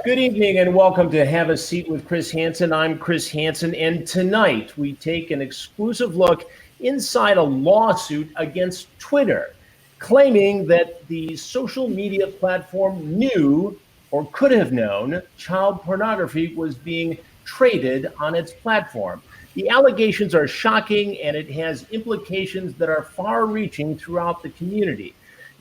Good evening and welcome to Have a Seat with Chris Hansen. I'm Chris Hansen, and tonight we take an exclusive look inside a lawsuit against Twitter, claiming that the social media platform knew or could have known child pornography was being traded on its platform. The allegations are shocking, and it has implications that are far-reaching throughout the community.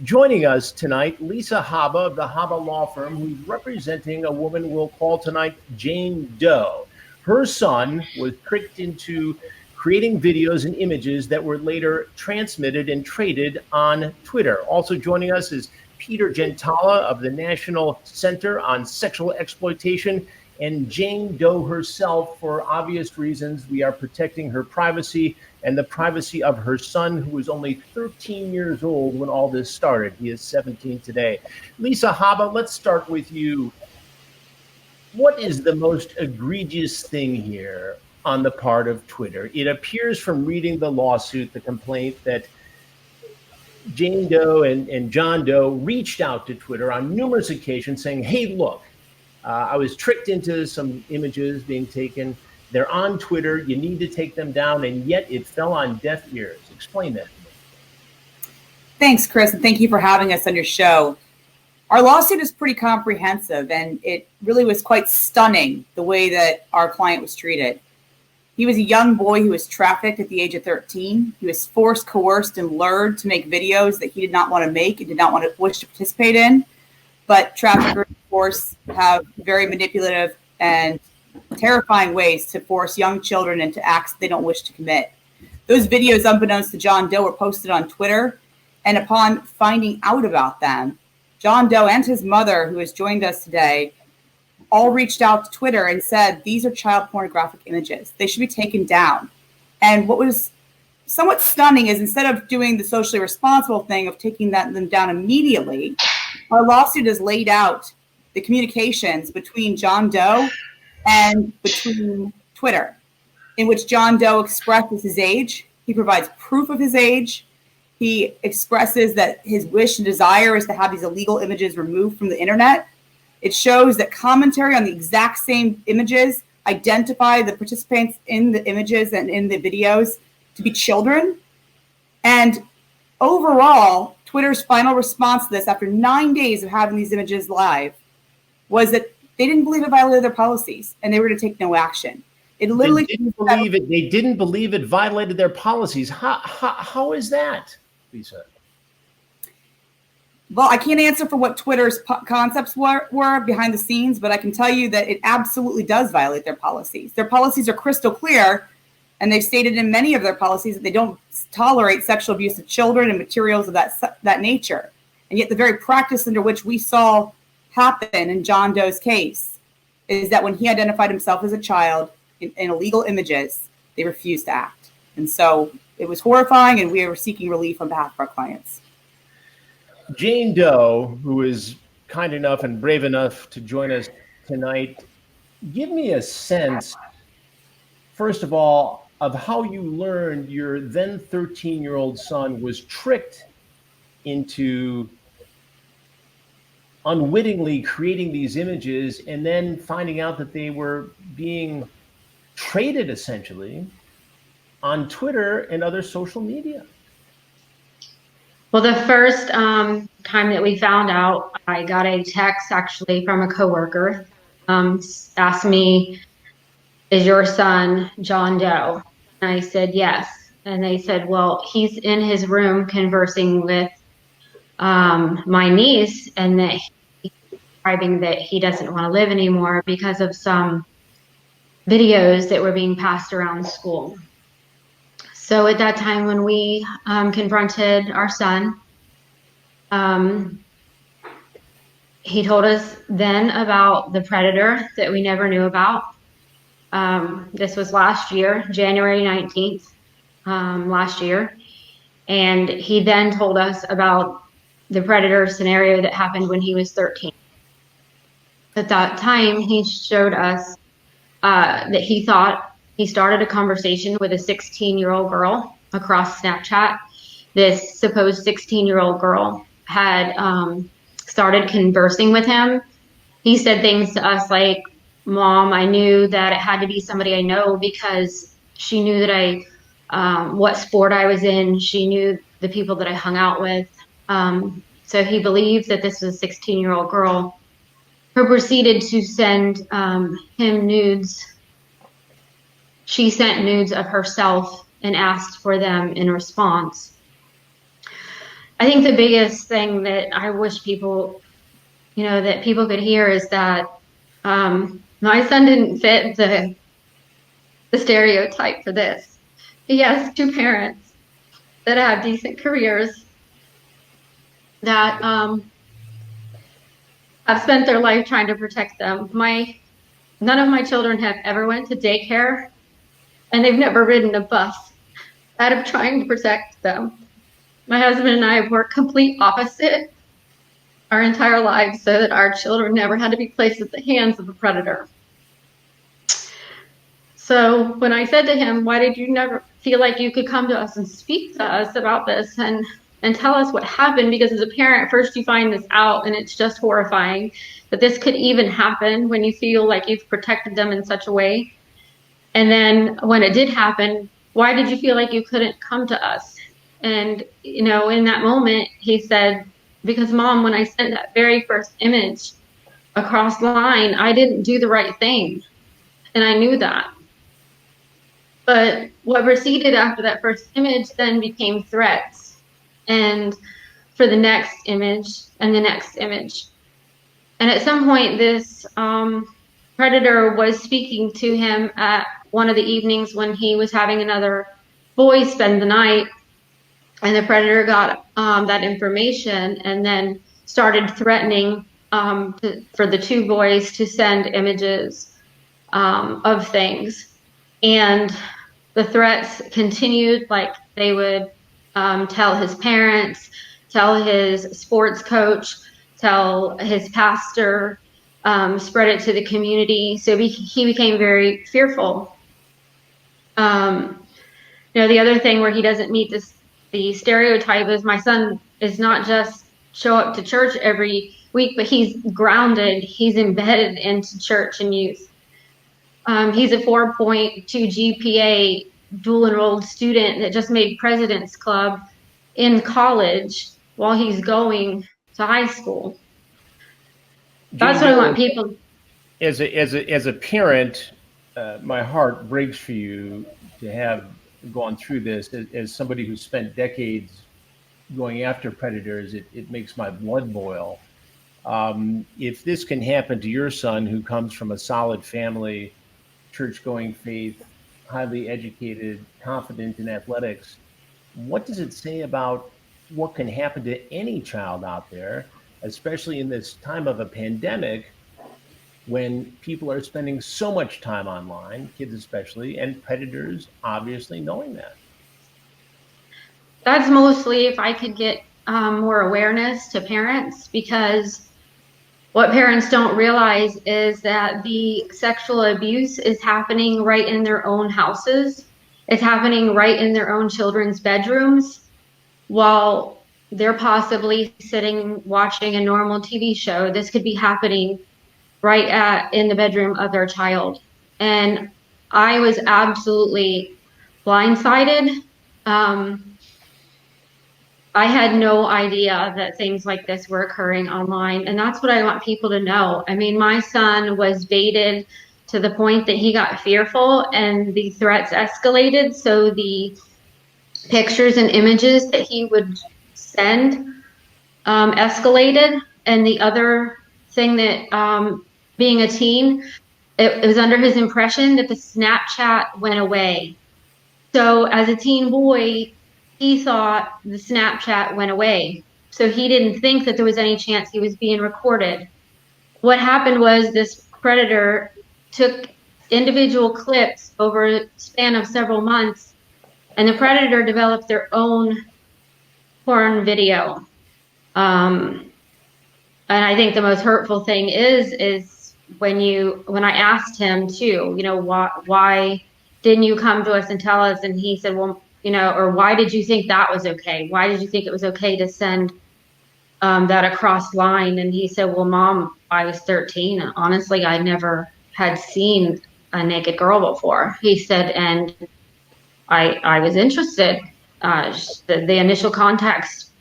Joining us tonight, Lisa Haba of the Haba Law Firm, who's representing a woman we'll call tonight Jane Doe. Her son was tricked into creating videos and images that were later transmitted and traded on Twitter. Also joining us is Peter Gentala of the National Center on Sexual Exploitation, and Jane Doe herself. For obvious reasons, we are protecting her privacy and the privacy of her son, who was only 13 years old when all this started. He is 17 today. Lisa Haba, let's start with you. What is the most egregious thing here on the part of Twitter? It appears from reading the lawsuit, the complaint, that Jane Doe and John Doe reached out to Twitter on numerous occasions saying, hey, look, I was tricked into some images being taken. They're on Twitter. You need to take them down. And yet it fell on deaf ears. Explain that. Thanks, Chris. And thank you for having us on your show. Our lawsuit is pretty comprehensive, and it really was quite stunning the way that our client was treated. He was a young boy who was trafficked at the age of 13. He was forced, coerced, and lured to make videos that he did not want to make and did not wish to participate in. But traffickers, of course, have very manipulative and terrifying ways to force young children into acts they don't wish to commit. Those videos, unbeknownst to John Doe, were posted on Twitter. And upon finding out about them, John Doe and his mother, who has joined us today, all reached out to Twitter and said, these are child pornographic images. They should be taken down. And what was somewhat stunning is, instead of doing the socially responsible thing of taking them down immediately, our lawsuit has laid out the communications between John Doe and between Twitter, in which John Doe expresses his age. He provides proof of his age. He expresses that his wish and desire is to have these illegal images removed from the internet. It shows that commentary on the exact same images identify the participants in the images and in the videos to be children. And overall, Twitter's final response to this, after 9 days of having these images live, was that they didn't believe it violated their policies and they were to take no action. It literally they didn't believe it violated their policies. How is that, Lisa? Well, I can't answer for what Twitter's concepts were behind the scenes, but I can tell you that it absolutely does violate their policies. Their policies are crystal clear, and they've stated in many of their policies that they don't tolerate sexual abuse of children and materials of that nature. And yet the very practice under which we saw happen in John Doe's case is that when he identified himself as a child in illegal images, they refused to act. And so it was horrifying, and we were seeking relief on behalf of our clients. Jane Doe, who is kind enough and brave enough to join us tonight, give me a sense, first of all, of how you learned your then 13-year-old son was tricked into unwittingly creating these images and then finding out that they were being traded essentially on Twitter and other social media. Well, the first time that we found out, I got a text actually from a coworker, asked me, is your son John Doe? And I said, yes. And they said, well, he's in his room conversing with my niece, and that he's describing that he doesn't want to live anymore because of some videos that were being passed around school. So at that time, when we confronted our son, he told us then about the predator that we never knew about. This was last year, January 19th, last year. And he then told us about the predator scenario that happened when he was 13. At that time, he showed us that he thought he started a conversation with a 16-year-old girl across Snapchat. This supposed 16-year-old girl had started conversing with him he said things to us like, Mom, I knew that it had to be somebody I know because she knew that what sport I was in. She knew the people that I hung out with. So he believed that this was a 16-year-old girl who proceeded to send him nudes. She sent nudes of herself and asked for them in response. I think the biggest thing that I wish people, that people could hear is that my son didn't fit the stereotype for this. He has two parents that have decent careers that have spent their life trying to protect them. None of my children have ever went to daycare, and they've never ridden a bus out of trying to protect them. My husband and I have worked complete opposite our entire lives so that our children never had to be placed at the hands of a predator. So when I said to him, why did you never feel like you could come to us and speak to us about this and tell us what happened? Because as a parent, first you find this out and it's just horrifying that this could even happen when you feel like you've protected them in such a way. And then when it did happen, why did you feel like you couldn't come to us? And, in that moment, he said, because Mom, when I sent that very first image across the line, I didn't do the right thing. And I knew that. But what proceeded after that first image then became threats. And for the next image and the next image. And at some point, this predator was speaking to him at one of the evenings when he was having another boy spend the night. And the predator got that information and then started threatening for the two boys to send images of things. And the threats continued, like they would tell his parents, tell his sports coach, tell his pastor, spread it to the community. So he became very fearful. The other thing where he doesn't meet the stereotype is my son is not just show up to church every week, but he's grounded, he's embedded into church and youth. He's a 4.2 GPA dual enrolled student that just made President's Club in college while he's going to high school. That's what I want people. As a parent, my heart breaks for you to have gone through this. As somebody who spent decades going after predators, it makes my blood boil. If this can happen to your son, who comes from a solid family, church-going faith, highly educated, confident in athletics, what does it say about what can happen to any child out there, especially in this time of a pandemic when people are spending so much time online, kids especially, and predators obviously knowing that? That's mostly if I could get more awareness to parents, because what parents don't realize is that the sexual abuse is happening right in their own houses. It's happening right in their own children's bedrooms while they're possibly sitting watching a normal TV show. This could be happening right in the bedroom of their child. And I was absolutely blindsided. I had no idea that things like this were occurring online. And that's what I want people to know. I mean, my son was baited to the point that he got fearful and the threats escalated. So the pictures and images that he would send escalated. And the other thing that being a teen, it was under his impression that the Snapchat went away. So as a teen boy, he thought the Snapchat went away. So he didn't think that there was any chance he was being recorded. What happened was this predator took individual clips over a span of several months, and the predator developed their own porn video. And I think the most hurtful thing is when I asked him too, why didn't you come to us and tell us? And he said, well, or why did you think that was okay? Why did you think it was okay to send that a crossed line. And he said, well, Mom, I was 13. And honestly, I never had seen a naked girl before. He said, and I was interested. The initial context,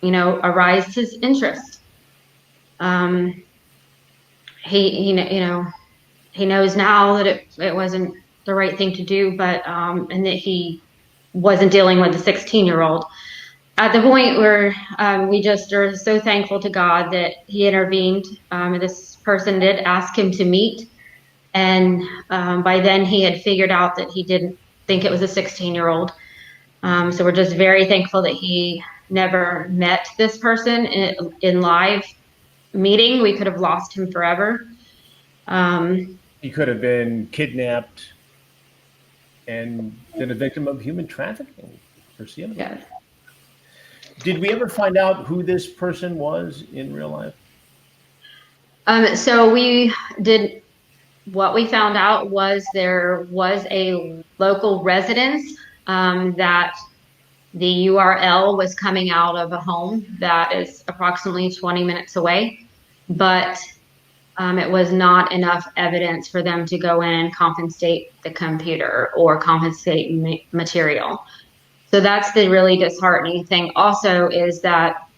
aroused his interest. He knows now that it wasn't the right thing to do, but and that he wasn't dealing with a 16-year-old. At the point where we just are so thankful to God that He intervened. This person did ask him to meet, and by then he had figured out that he didn't think it was a 16-year-old. So we're just very thankful that he never met this person in live meeting. We could have lost him forever. He could have been kidnapped and been a victim of human trafficking. Yes. Did we ever find out who this person was in real life? So we did. What we found out was there was a local residence that the URL was coming out of a home that is approximately 20 minutes away, but it was not enough evidence for them to go in and confiscate the computer or confiscate material. So that's the really disheartening thing also, is that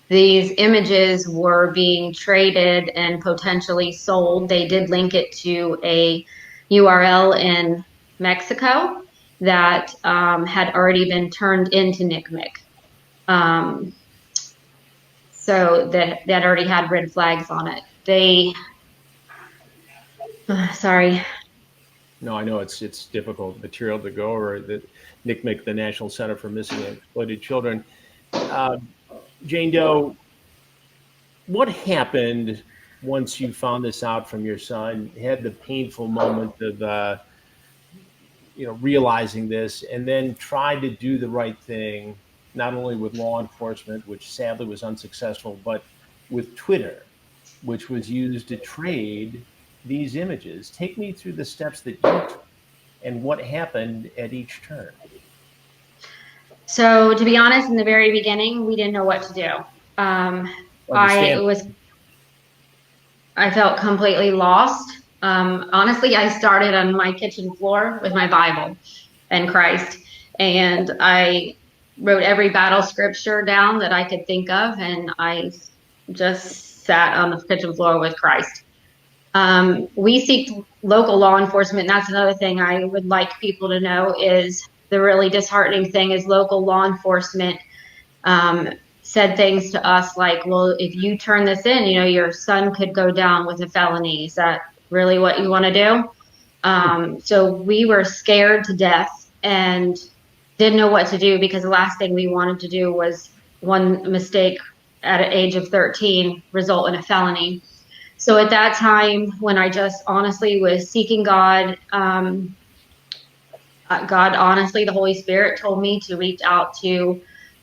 these images were being traded and potentially sold. They did link it to a URL in Mexico that had already been turned into NCMEC. So that already had red flags on it. Sorry. No, I know it's difficult material to go over. The NCMEC, the National Center for Missing and Exploited Children. Jane Doe, what happened once you found this out from your son? Had the painful moment of realizing this, and then tried to do the right thing, not only with law enforcement, which sadly was unsuccessful, but with Twitter, which was used to trade these images. Take me through the steps that you took and what happened at each turn. So to be honest, in the very beginning, we didn't know what to do. I felt completely lost. Honestly, I started on my kitchen floor with my Bible and Christ, and I wrote every battle scripture down that I could think of, and I just sat on the kitchen floor with Christ. We seek local law enforcement. And that's another thing I would like people to know, is the really disheartening thing is local law enforcement said things to us like, well, if you turn this in, your son could go down with a felony. Is that really what you want to do? So we were scared to death and didn't know what to do, because the last thing we wanted to do was one mistake at an age of 13 result in a felony. So at that time, when I just honestly was seeking God, honestly, the Holy Spirit told me to reach out to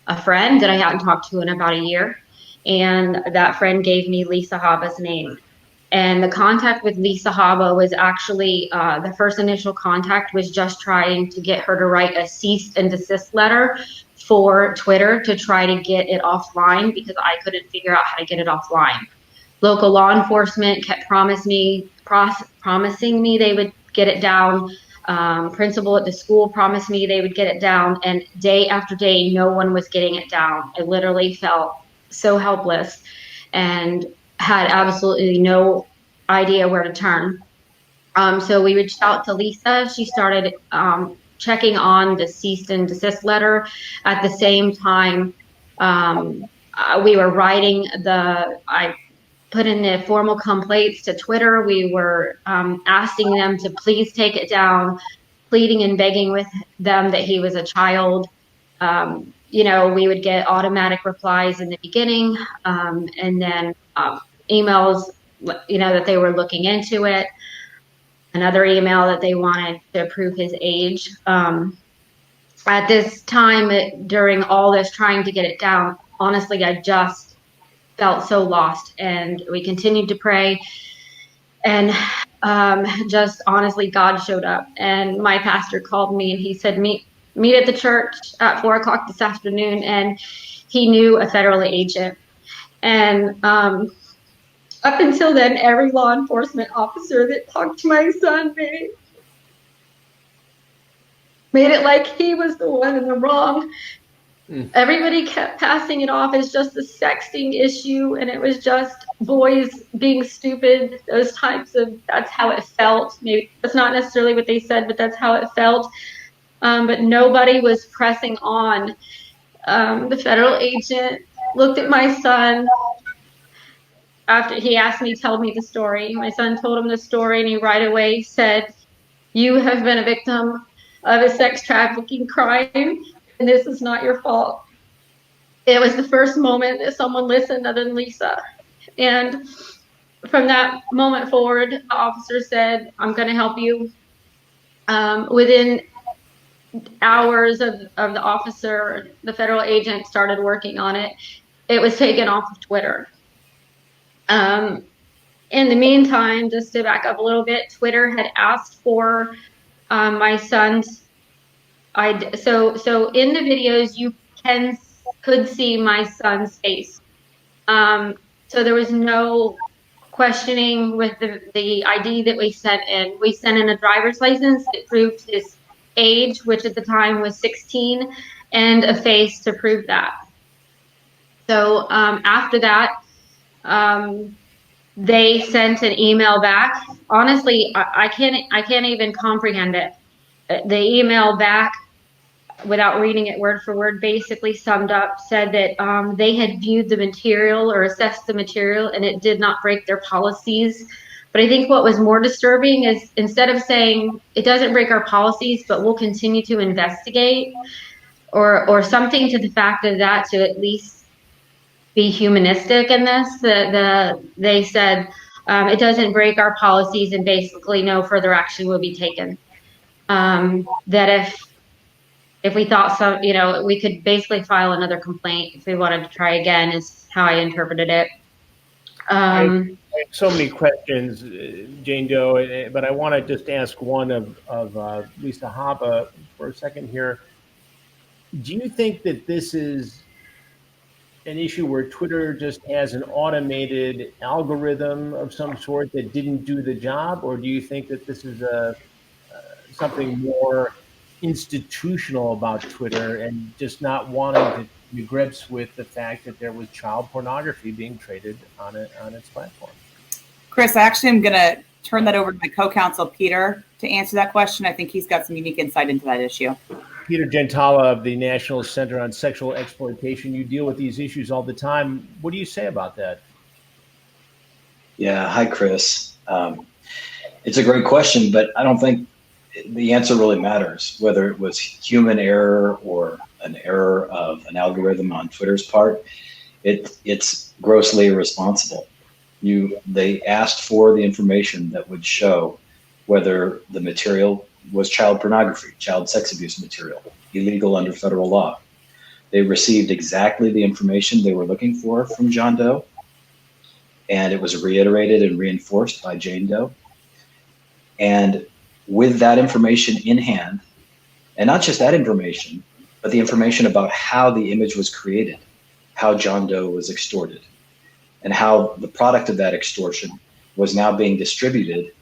a friend that I hadn't talked to in about a year. And that friend gave me Lisa Haba's name. And the contact with Lisa Haba was actually, the first initial contact was just trying to get her to write a cease and desist letter for Twitter to try to get it offline, because I couldn't figure out how to get it offline. Local law enforcement kept promising me they would get it down. Principal at the school promised me they would get it down, and day after day, no one was getting it down. I literally felt so helpless and had absolutely no idea where to turn. So we reached out to Lisa. She started checking on the cease and desist letter. At the same time, we were writing I put in the formal complaints to Twitter. We were asking them to please take it down, pleading and begging with them that he was a child. We would get automatic replies in the beginning, and then emails, that they were looking into it. Another email that they wanted to prove his age. At this time, during all this trying to get it down, honestly, I just felt so lost, and we continued to pray, and just honestly, God showed up, and my pastor called me and he said, meet at the church at 4:00 this afternoon. And he knew a federal agent. And up until then, every law enforcement officer that talked to my son made it like he was the one in the wrong. Everybody kept passing it off as just a sexting issue, and it was just boys being stupid. Those types of, that's how it felt. Maybe that's not necessarily what they said, but that's how it felt. But nobody was pressing on. The federal agent looked at my son after he asked me to tell me the story. My son told him the story, and he right away said, "You have been a victim of a sex trafficking crime, and this is not your fault." It was the first moment that someone listened other than Lisa. And from that moment forward, the officer said, "I'm going to help you." Within hours of the officer, the federal agent started working on it. It was taken off of Twitter. In the meantime, just to back up a little bit, Twitter had asked for my son's ID. So in the videos, you could see my son's face. So there was no questioning with the ID that we sent in. We sent in a driver's license that proved his age, which at the time was 16, and a face to prove that. So after that, they sent an email back. Honestly, I can't even comprehend it. The email back, without reading it word for word, basically said that they had viewed the material or assessed the material and it did not break their policies. But I think what was more disturbing is, instead of saying it doesn't break our policies, but we'll continue to investigate, or something to the fact of that, to at least be humanistic in this, they said it doesn't break our policies and basically no further action will be taken. That if we thought we could basically file another complaint if we wanted to try again, is how I interpreted it. I have so many questions, Jane Doe, but I want to just ask one of Lisa Haba for a second here. Do you think that this is an issue where Twitter just has an automated algorithm of some sort that didn't do the job, or do you think that this is something more institutional about Twitter and just not wanting to be grips with the fact that there was child pornography being traded on its platform? Chris, I actually am going to turn that over to my co-counsel, Peter, to answer that question. I think he's got some unique insight into that issue. Peter Gentala of the National Center on Sexual Exploitation. You deal with these issues all the time. What do you say about that? Yeah. Hi, Chris. It's a great question, but I don't think the answer really matters, whether it was human error or an error of an algorithm on Twitter's part. It's grossly irresponsible. They asked for the information that would show whether the material was child pornography, child sex abuse material, illegal under federal law. They received exactly the information they were looking for from John Doe, and it was reiterated and reinforced by Jane Doe. And with that information in hand, and not just that information, but the information about how the image was created, how John Doe was extorted, and how the product of that extortion was now being distributed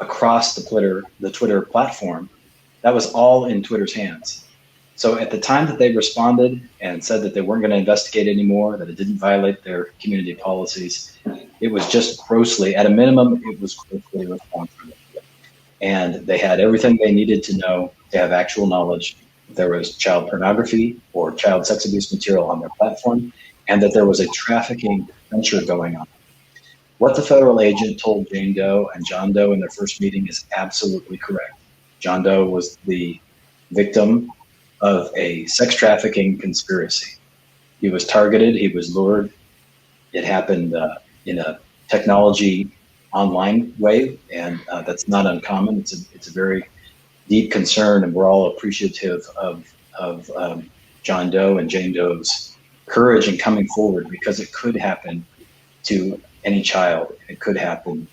across the Twitter platform, that was all in Twitter's hands. So at the time that they responded and said that they weren't going to investigate anymore, that it didn't violate their community policies, it was just grossly, at a minimum, it was grossly irresponsible. And they had everything they needed to know to have actual knowledge that there was child pornography or child sex abuse material on their platform, and that there was a trafficking venture going on. What the federal agent told Jane Doe and John Doe in their first meeting is absolutely correct. John Doe was the victim of a sex trafficking conspiracy. He was targeted, he was lured. It happened in a technology online way, and that's not uncommon. It's a very deep concern, and we're all appreciative of John Doe and Jane Doe's courage in coming forward, because it could happen to any child. It could happen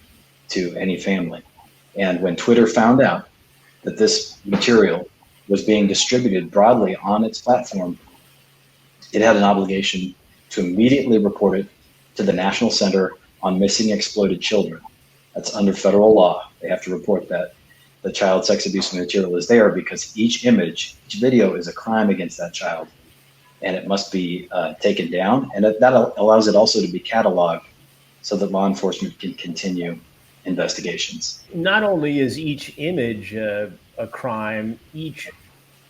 to any family. And when Twitter found out that this material was being distributed broadly on its platform, it had an obligation to immediately report it to the National Center on Missing Exploited Children. That's under federal law. They have to report that the child sex abuse material is there, because each image, each video is a crime against that child, and it must be taken down. And that allows it also to be cataloged so that law enforcement can continue investigations. Not only is each image a crime, each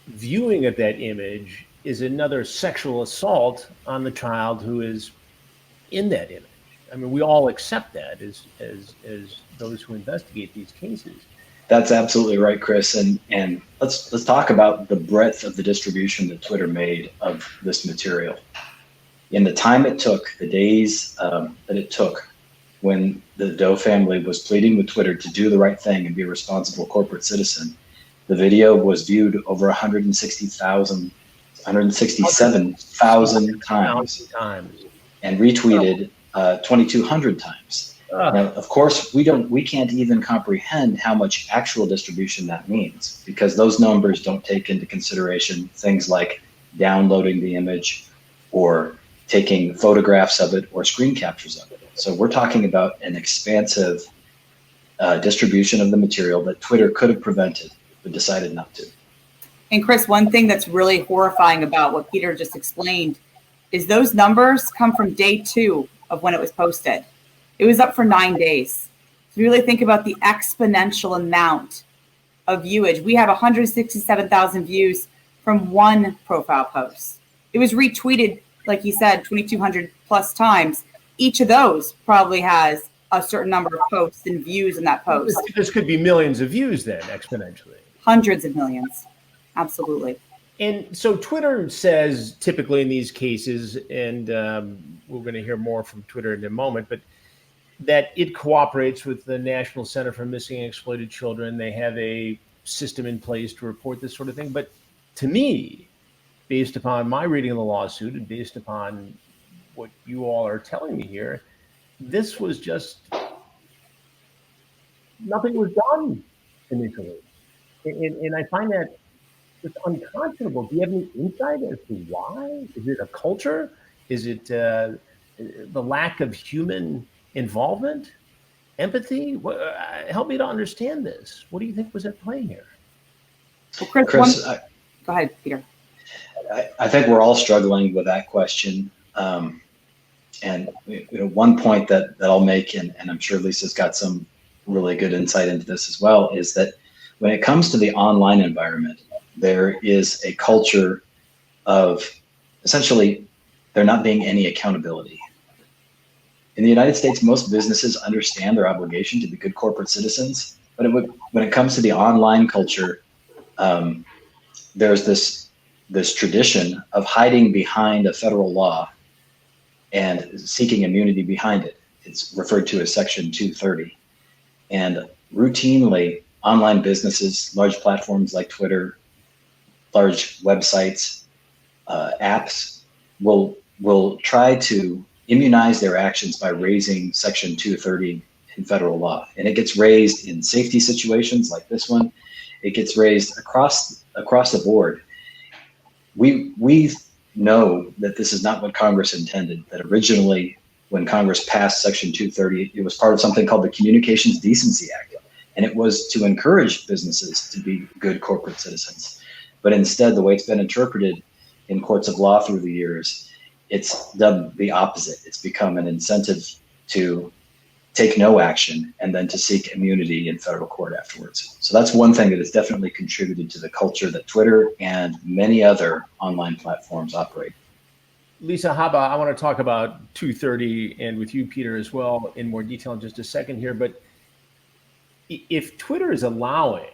viewing of that image is another sexual assault on the child who is in that image. I mean, we all accept that as those who investigate these cases. That's absolutely right, Chris. And let's talk about the breadth of the distribution that Twitter made of this material. In the time it took, the days that it took, when the Doe family was pleading with Twitter to do the right thing and be a responsible corporate citizen, the video was viewed over 167,000 times and retweeted 2,200 times. Now, of course, we can't even comprehend how much actual distribution that means, because those numbers don't take into consideration things like downloading the image or taking photographs of it or screen captures of it. So we're talking about an expansive distribution of the material that Twitter could have prevented, but decided not to. And Chris, one thing that's really horrifying about what Peter just explained is those numbers come from day 2 of when it was posted. It was up for 9 days. So really think about the exponential amount of viewage. We have 167,000 views from one profile post. It was retweeted, like you said, 2,200 plus times. Each of those probably has a certain number of posts and views in that post. This could be millions of views then, exponentially. Hundreds of millions. Absolutely. And so Twitter says typically in these cases, and we're going to hear more from Twitter in a moment, but that it cooperates with the National Center for Missing and Exploited Children. They have a system in place to report this sort of thing. But to me, based upon my reading of the lawsuit and based upon what you all are telling me here, this was just, nothing was done initially. And I find that just unconscionable. Do you have any insight as to why? Is it a culture? Is it the lack of human involvement, empathy? Help me to understand this. What do you think was at play here? Well, Chris, go ahead, Peter. I think we're all struggling with that question. And one point that I'll make, and I'm sure Lisa's got some really good insight into this as well, is that when it comes to the online environment, there is a culture of essentially there not being any accountability. In the United States, most businesses understand their obligation to be good corporate citizens, but when it comes to the online culture, there's this tradition of hiding behind a federal law and seeking immunity behind it. It's referred to as Section 230. And routinely, online businesses, large platforms like Twitter, large websites, apps will try to immunize their actions by raising Section 230 in federal law. And it gets raised in safety situations like this one. It gets raised across the board. We know that this is not what Congress intended, that originally when Congress passed Section 230, it was part of something called the Communications Decency Act. And it was to encourage businesses to be good corporate citizens. But instead, the way it's been interpreted in courts of law through the years, it's done the opposite. It's become an incentive to take no action and then to seek immunity in federal court afterwards. So that's one thing that has definitely contributed to the culture that Twitter and many other online platforms operate. Lisa, Haba, I want to talk about 230 and with you, Peter, as well in more detail in just a second here. But if Twitter is allowing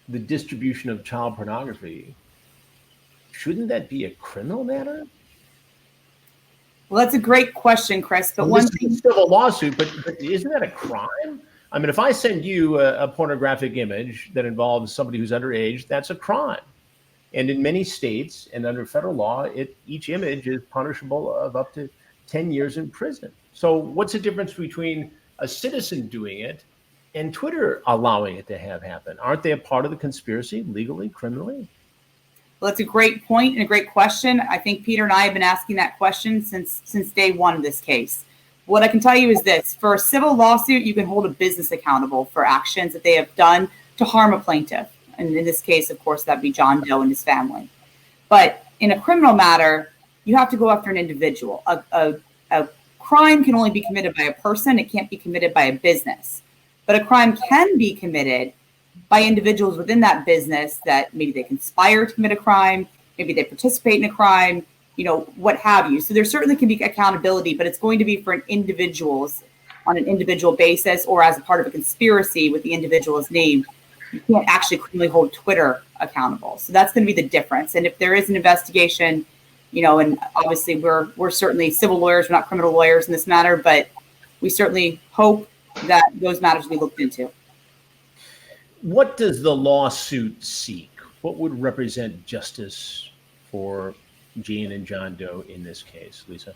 the distribution of child pornography, shouldn't that be a criminal matter? Well, that's a great question, Chris. But this is still a lawsuit, but isn't that a crime? I mean, if I send you a pornographic image that involves somebody who's underage, that's a crime. And in many states and under federal law, each image is punishable of up to 10 years in prison. So what's the difference between a citizen doing it and Twitter allowing it to have happen? Aren't they a part of the conspiracy legally, criminally? Well, that's a great point and a great question. I think Peter and I have been asking that question since day one of this case. What I can tell you is this: for a civil lawsuit, you can hold a business accountable for actions that they have done to harm a plaintiff. And in this case, of course, that'd be John Doe and his family. But in a criminal matter, you have to go after an individual. A crime can only be committed by a person. It can't be committed by a business. But a crime can be committed by individuals within that business that maybe they conspire to commit a crime, maybe they participate in a crime, what have you. So there certainly can be accountability, but it's going to be for an individuals on an individual basis or as a part of a conspiracy with the individual as named. You can't actually criminally hold Twitter accountable. So that's going to be the difference. And if there is an investigation, and obviously we're certainly civil lawyers, we're not criminal lawyers in this matter, but we certainly hope that those matters will be looked into. What does the lawsuit seek? What would represent justice for Jane and John Doe in this case, Lisa?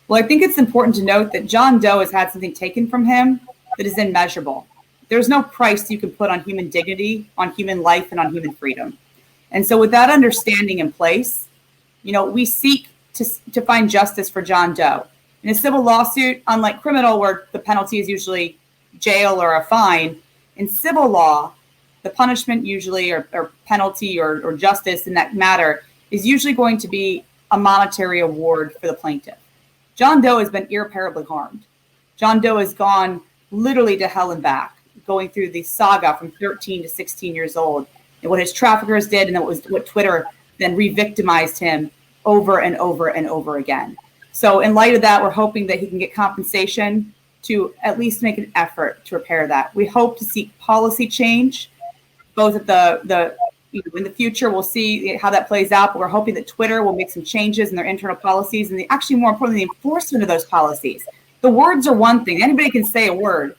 Well, I think it's important to note that John Doe has had something taken from him that is immeasurable. There's no price you can put on human dignity, on human life, and on human freedom. And so with that understanding in place, we seek to find justice for John Doe. In a civil lawsuit, unlike criminal, where the penalty is usually jail or a fine, in civil law, the punishment usually or penalty or justice in that matter is usually going to be a monetary award for the plaintiff. John Doe has been irreparably harmed. John Doe has gone literally to hell and back, going through the saga from 13 to 16 years old, and what his traffickers did, and what Twitter then re-victimized him over and over and over again. So in light of that, we're hoping that he can get compensation to at least make an effort to repair that. We hope to seek policy change, both at the in the future. We'll see how that plays out, but we're hoping that Twitter will make some changes in their internal policies and actually more importantly, the enforcement of those policies. The words are one thing. Anybody can say a word,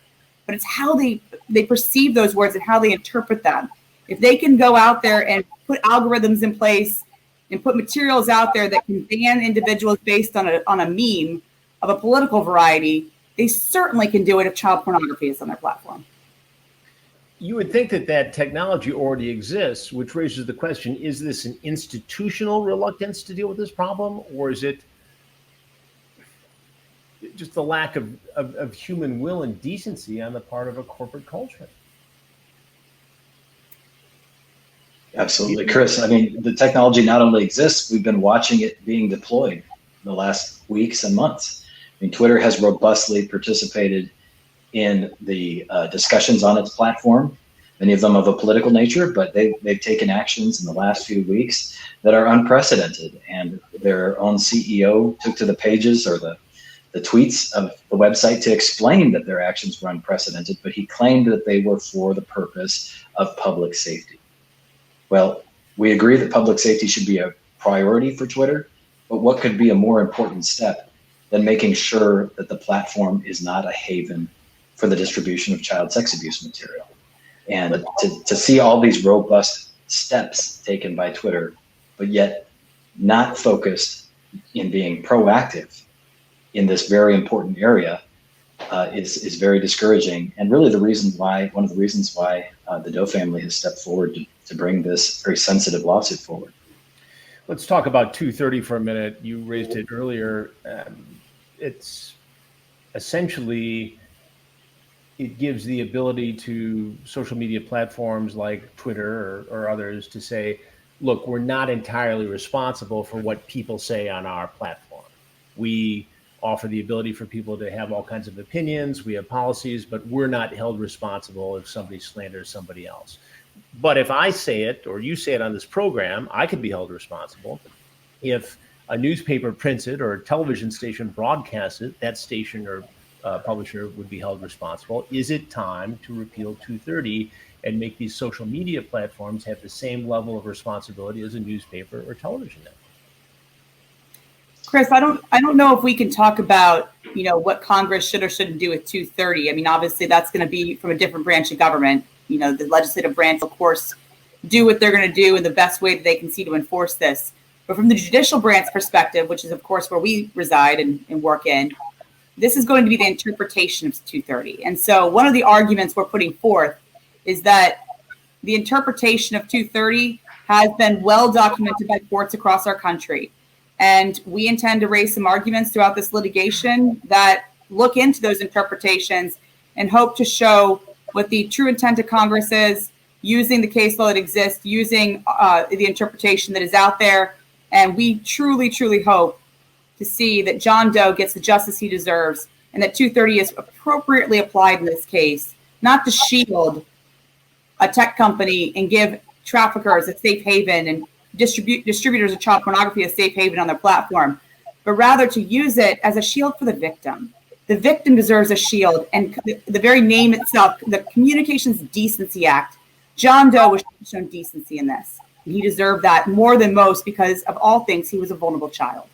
but it's how they perceive those words and how they interpret them. If they can go out there and put algorithms in place and put materials out there that can ban individuals based on a meme of a political variety, they certainly can do it if child pornography is on their platform. You would think that technology already exists, which raises the question, is this an institutional reluctance to deal with this problem, or is it just the lack of human will and decency on the part of a corporate culture? Absolutely, Chris. I mean, the technology not only exists, we've been watching it being deployed the last weeks and months. I mean, Twitter has robustly participated in the discussions on its platform, many of them of a political nature, but they've taken actions in the last few weeks that are unprecedented. And their own CEO took to the pages or the tweets of the website to explain that their actions were unprecedented, but he claimed that they were for the purpose of public safety. Well, we agree that public safety should be a priority for Twitter, but what could be a more important step than making sure that the platform is not a haven for the distribution of child sex abuse material? And to see all these robust steps taken by Twitter, but yet not focused in being proactive in this very important area is very discouraging. And really one of the reasons why the Doe family has stepped forward to bring this very sensitive lawsuit forward. Let's talk about 230 for a minute. You raised it earlier. It's essentially, it gives the ability to social media platforms like Twitter or others to say, look, we're not entirely responsible for what people say on our platform. We offer the ability for people to have all kinds of opinions. We have policies, but we're not held responsible if somebody slanders somebody else. But if I say it or you say it on this program, I could be held responsible. If a newspaper prints it or a television station broadcasts it, that station or publisher would be held responsible. Is it time to repeal 230 and make these social media platforms have the same level of responsibility as a newspaper or television network? Chris, I don't know if we can talk about, what Congress should or shouldn't do with 230. I mean, obviously that's going to be from a different branch of government. The legislative branch, of course, do what they're going to do in the best way that they can see to enforce this. But from the judicial branch perspective, which is, of course, where we reside and work in, this is going to be the interpretation of 230. And so one of the arguments we're putting forth is that the interpretation of 230 has been well documented by courts across our country. And we intend to raise some arguments throughout this litigation that look into those interpretations and hope to show what the true intent of Congress is, using the case law that exists, using the interpretation that is out there. And we truly, truly hope to see that John Doe gets the justice he deserves and that 230 is appropriately applied in this case, not to shield a tech company and give traffickers a safe haven and distributors of child pornography a safe haven on their platform, but rather to use it as a shield for the victim. The victim deserves a shield, and the very name itself, the Communications Decency Act, John Doe was shown decency in this. And he deserved that more than most because, of all things, he was a vulnerable child.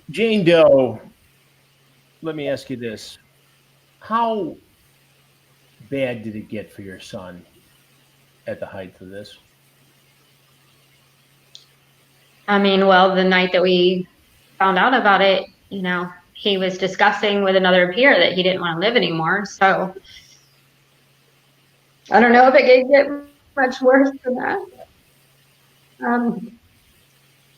Jane Doe, let me ask you this. How bad did it get for your son at the height of this? I mean, well, the night that we found out about it, you know, he was discussing with another peer that he didn't want to live anymore. So I don't know if it could get much worse than that. To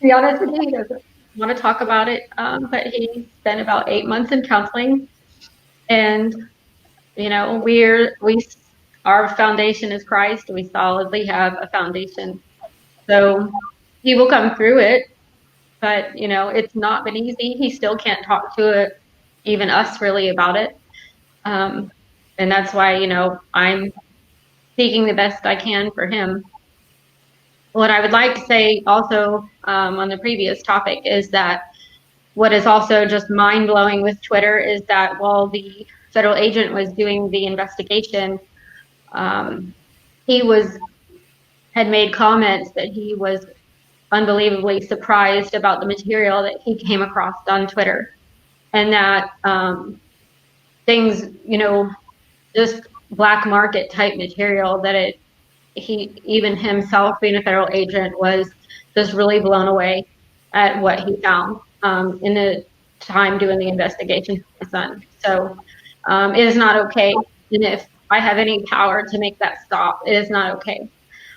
be honest with you, he doesn't want to talk about it, but he spent about 8 months in counseling. And, you know, our foundation is Christ. We solidly have a foundation. So he will come through it, but, you know, it's not been easy. He still can't talk to it, even us really, about it. And that's why, you know, I'm seeking the best I can for him. What I would like to say also on the previous topic is that what is also just mind-blowing with Twitter is that while the federal agent was doing the investigation, he had made comments that he was unbelievably surprised about the material that he came across on Twitter, and that things, you know, just black market type material that he even himself being a federal agent was just really blown away at what he found in the time doing the investigation for my son. So it is not okay. And if I have any power to make that stop, it is not okay.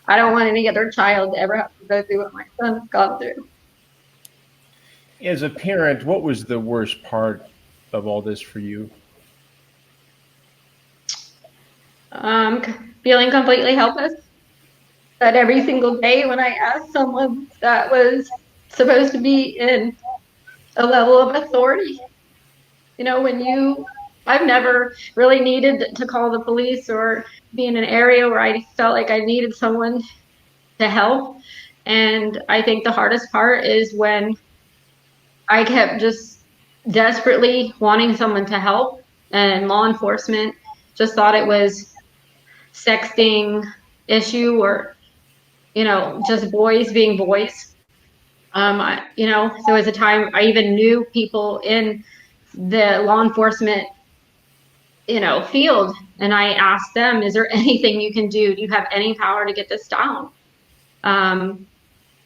I don't want any other child to ever have to go through what my son's gone through. As a parent, what was the worst part of all this for you? Feeling completely helpless. That every single day when I asked someone that was supposed to be in a level of authority, you know, I've never really needed to call the police or be in an area where I felt like I needed someone to help. And I think the hardest part is when I kept just desperately wanting someone to help, and law enforcement just thought it was sexting issue or, you know, just boys being boys. You know, there was a time I even knew people in the law enforcement, you know, field, and I asked them, is there anything you can do? Do you have any power to get this down?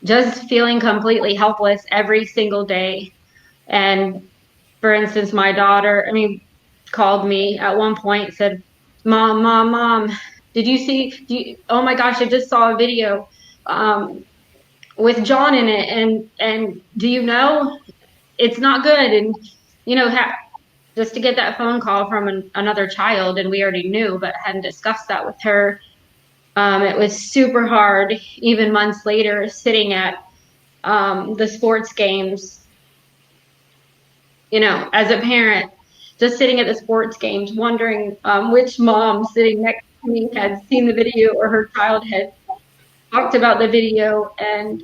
Just feeling completely helpless every single day. And for instance, my daughter, called me at one point, said, Mom, did you see, oh my gosh, I just saw a video with John in it. And do you know, it's not good. And, you know, just to get that phone call from another child, and we already knew, but hadn't discussed that with her. It was super hard, even months later, sitting at the sports games, you know, as a parent, just sitting at the sports games, wondering which mom sitting next to me had seen the video or her child had talked about the video, and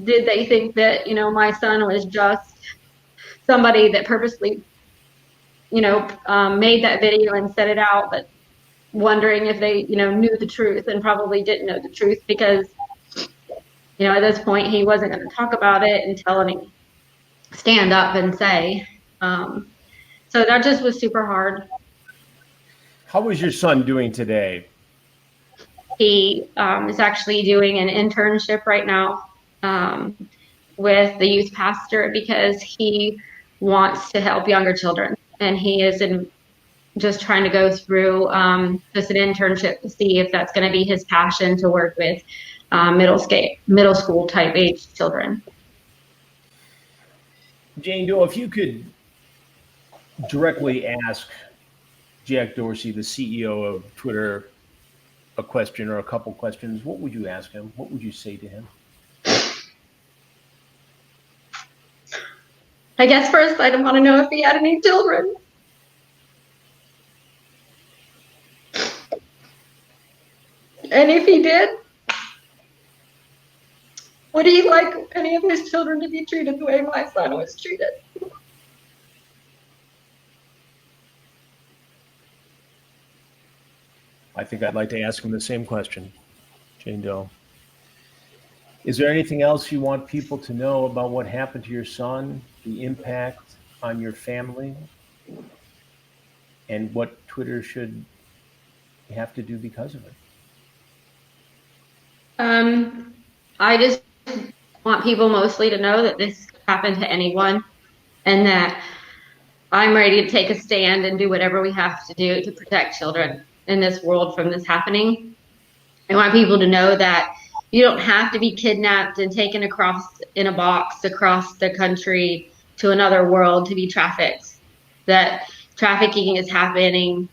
did they think that, you know, my son was just somebody that purposely, you know, made that video and set it out, but wondering if they, you know, knew the truth, and probably didn't know the truth because, you know, at this point he wasn't going to talk about it until any stand up and say. So that just was super hard. How was your son doing today? He is actually doing an internship right now with the youth pastor because he wants to help younger children, and he is just trying to go through just an internship to see if that's going to be his passion to work with middle school type age children. Jane Doe, if you could directly ask Jack Dorsey, the CEO of Twitter, a question or a couple questions, what would you ask him? What would you say to him? I guess first I'd want to know if he had any children. And if he did, would he like any of his children to be treated the way my son was treated? I think I'd like to ask him the same question, Jane Doe. Is there anything else you want people to know about what happened to your son, the impact on your family, and what Twitter should have to do because of it? I just want people mostly to know that this could happen to anyone, and that I'm ready to take a stand and do whatever we have to do to protect children in this world from this happening. I want people to know that you don't have to be kidnapped and taken across in a box across the country to another world to be trafficked. That trafficking is happening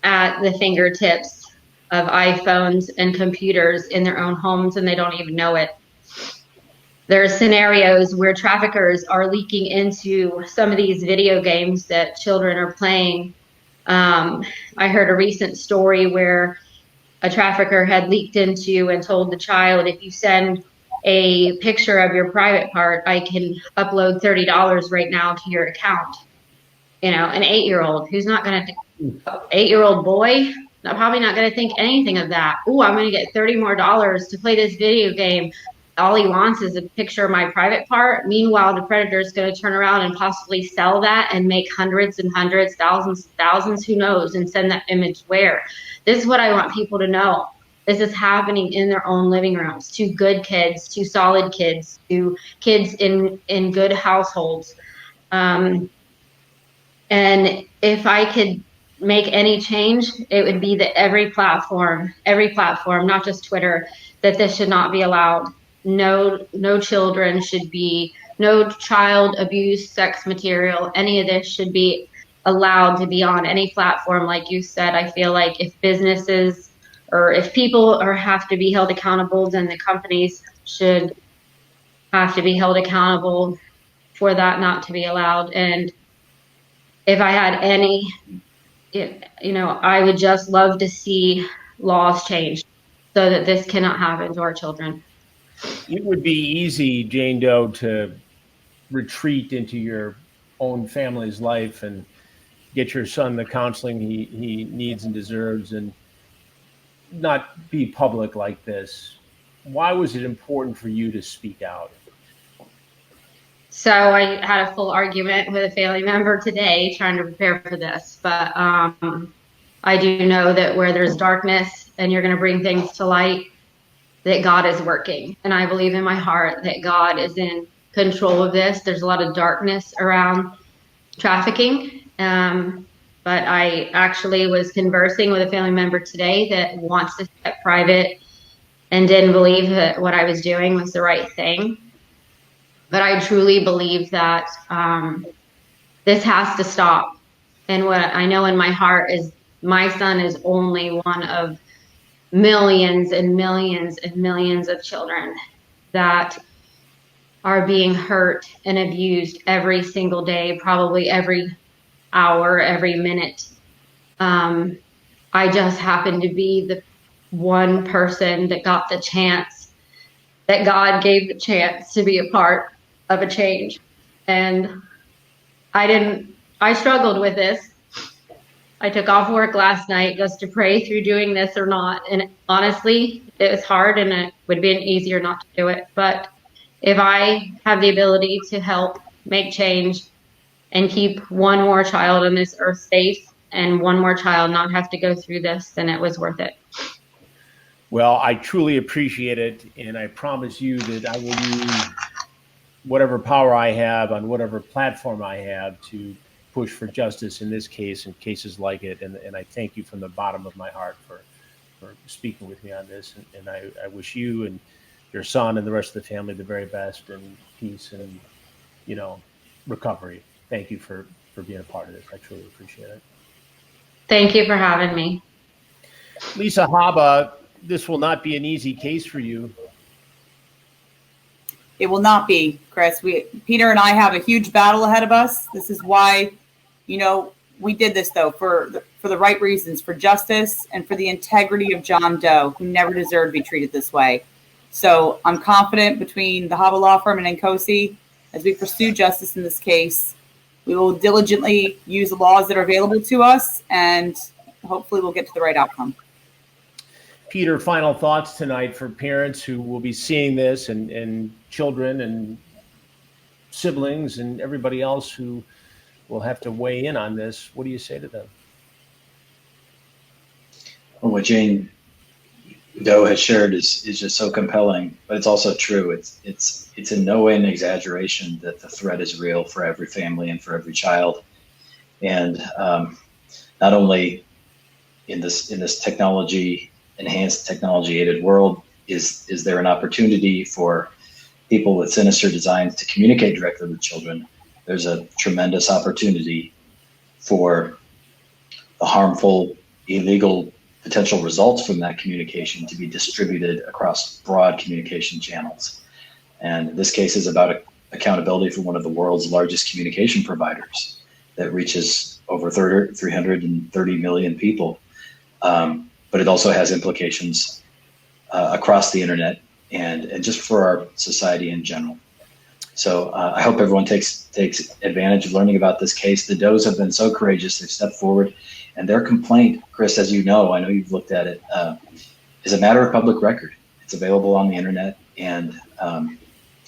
at the fingertips of iPhones and computers in their own homes, and they don't even know it. There are scenarios where traffickers are leaking into some of these video games that children are playing. I heard a recent story where a trafficker had leaked into and told the child, if you send a picture of your private part, I can upload $30 right now to your account. You know, an 8-year-old who's not going to, 8-year-old boy, probably not going to think anything of that. Oh, I'm going to get $30 more to play this video game. All he wants is a picture of my private part. Meanwhile, the predator is going to turn around and possibly sell that and make hundreds and hundreds, thousands, who knows, and send that image where. This is what I want people to know. This is happening in their own living rooms to good kids, to solid kids, to kids in good households. And if I could make any change, it would be that every platform, not just Twitter, that this should not be allowed. No children should be, no child abuse, sex material, any of this should be allowed to be on any platform. Like you said, I feel like if businesses or if people have to be held accountable, then the companies should have to be held accountable for that not to be allowed. And if I had any, I would just love to see laws changed so that this cannot happen to our children. It would be easy, Jane Doe, to retreat into your own family's life and get your son the counseling he needs and deserves and not be public like this. Why was it important for you to speak out? So I had a full argument with a family member today trying to prepare for this, but I do know that where there's darkness and you're going to bring things to light, that God is working. And I believe in my heart that God is in control of this. There's a lot of darkness around trafficking. But I actually was conversing with a family member today that wants to get private and didn't believe that what I was doing was the right thing. But I truly believe that this has to stop. And what I know in my heart is my son is only one of millions and millions and millions of children that are being hurt and abused every single day, probably every hour, every minute. I just happen to be the one person that got the chance, that God gave the chance to be a part of a change. And I struggled with this. I took off work last night just to pray through doing this or not. And honestly, it was hard and it would have been easier not to do it. But if I have the ability to help make change and keep one more child on this earth safe and one more child not have to go through this, then it was worth it. Well, I truly appreciate it. And I promise you that I will use whatever power I have on whatever platform I have to push for justice in this case and cases like it. And I thank you from the bottom of my heart for speaking with me on this. And I wish you and your son and the rest of the family the very best and peace and, recovery. Thank you for being a part of this. I truly appreciate it. Thank you for having me. Lisa Haba, this will not be an easy case for you. It will not be, Chris. Peter and I have a huge battle ahead of us. This is why, we did this though for the right reasons, for justice and for the integrity of John Doe, who never deserved to be treated this way. So I'm confident between the Haba Law Firm and Nkosi, as we pursue justice in this case, we will diligently use the laws that are available to us, and hopefully we'll get to the right outcome. Peter, final thoughts tonight for parents who will be seeing this and children and siblings and everybody else who will have to weigh in on this. What do you say to them? Well, what Jane Doe has shared is just so compelling, but it's also true. It's in no way an exaggeration that the threat is real for every family and for every child. And not only in this enhanced technology aided world, is there an opportunity for people with sinister designs to communicate directly with children. There's a tremendous opportunity for the harmful, illegal potential results from that communication to be distributed across broad communication channels. And this case is about accountability for one of the world's largest communication providers that reaches over 330 million people. But it also has implications across the internet and just for our society in general. So I hope everyone takes advantage of learning about this case. The Does have been so courageous. They've stepped forward, and their complaint, Chris, as you know, I know you've looked at it, is a matter of public record. It's available on the internet, and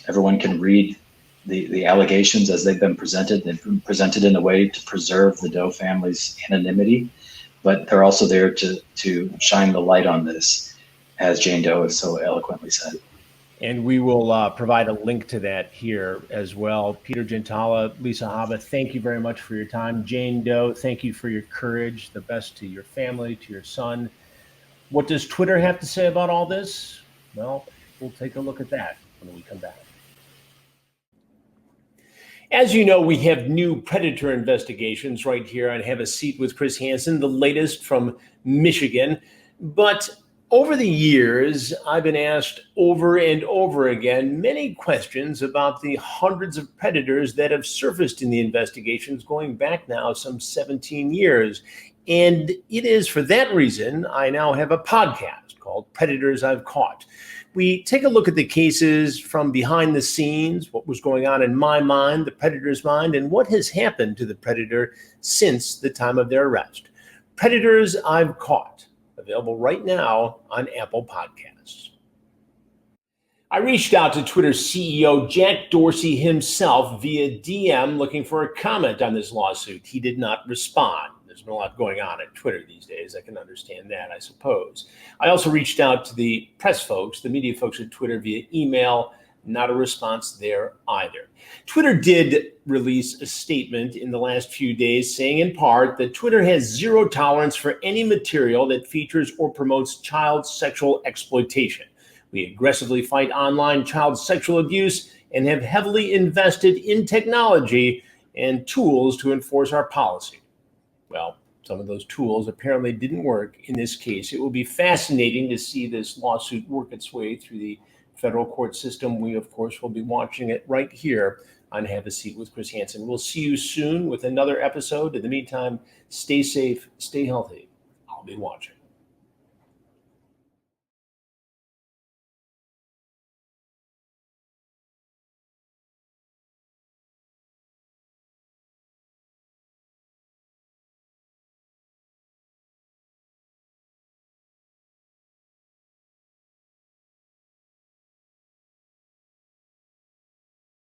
everyone can read the allegations as they've been presented. They've been presented in a way to preserve the Doe family's anonymity, but they're also there to shine the light on this, as Jane Doe has so eloquently said. And we will provide a link to that here as well. Peter Gentala, Lisa Haba, thank you very much for your time. Jane Doe, thank you for your courage. The best to your family, to your son. What does Twitter have to say about all this? Well, we'll take a look at that when we come back. As you know, we have new predator investigations right here on Have a Seat with Chris Hansen, the latest from Michigan. But over the years, I've been asked over and over again many questions about the hundreds of predators that have surfaced in the investigations going back now some 17 years. And it is for that reason I now have a podcast called Predators I've Caught. We take a look at the cases from behind the scenes, what was going on in my mind, the predator's mind, and what has happened to the predator since the time of their arrest. Predators I've Caught, available right now on Apple Podcasts. I reached out to Twitter CEO Jack Dorsey himself via DM looking for a comment on this lawsuit. He did not respond. There's been a lot going on at Twitter these days. I can understand that, I suppose. I also reached out to the press folks, the media folks at Twitter via email. Not a response there either. Twitter did release a statement in the last few days saying in part that Twitter has zero tolerance for any material that features or promotes child sexual exploitation. We aggressively fight online child sexual abuse and have heavily invested in technology and tools to enforce our policy. Well, some of those tools apparently didn't work in this case. It will be fascinating to see this lawsuit work its way through the federal court system. We, of course, will be watching it right here on Have a Seat with Chris Hansen. We'll see you soon with another episode. In the meantime, stay safe, stay healthy. I'll be watching.